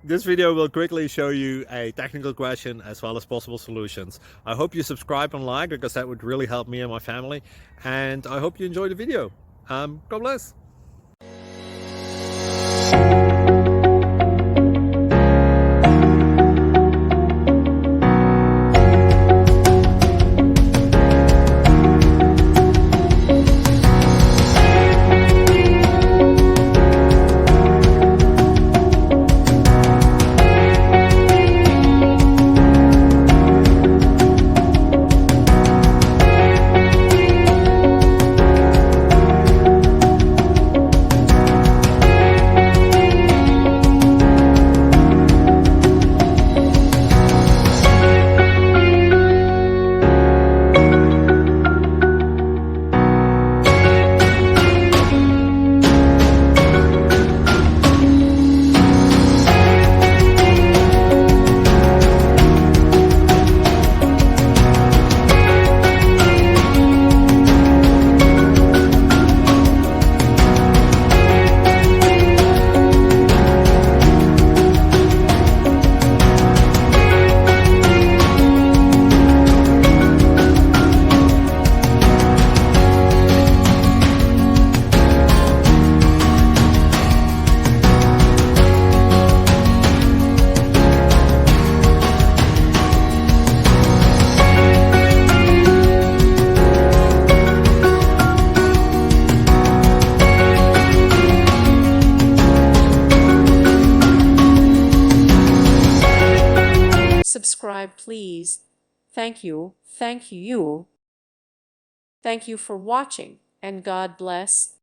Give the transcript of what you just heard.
This video will quickly show you a technical question as well as possible solutions. I hope you subscribe and like, because that would really help me and my family. And I hope you enjoy the video. God bless. Subscribe, please. Thank you. Thank you. Thank you for watching, and God bless.